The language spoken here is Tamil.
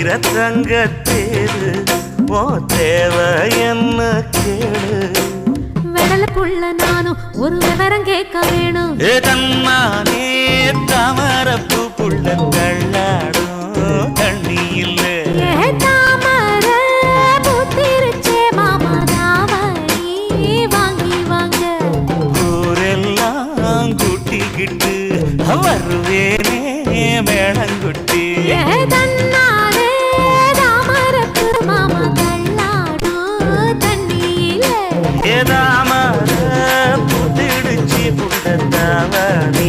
தங்கத்தேரு ஓ தேவை என்ன கேளு வெடலுக்குள்ள நானும் ஒரு விவரம் கேட்க வேணும் தன்னானே தாமரப்பூ புள்ள தள்ளாடும் தண்ணி இல்லை தாமர பூத்திருச்சே மாமா தாவணி வாங்கி வாங்க ஊரெல்லாம் கூட்டிக்கிட்டு வருவேனே மேளங்குட்டி தன்னாலே தாமரப்பு மாமா தள்ளாடும் தண்ணியில தாமர புத்திடுச்சி புள்ள தாவணி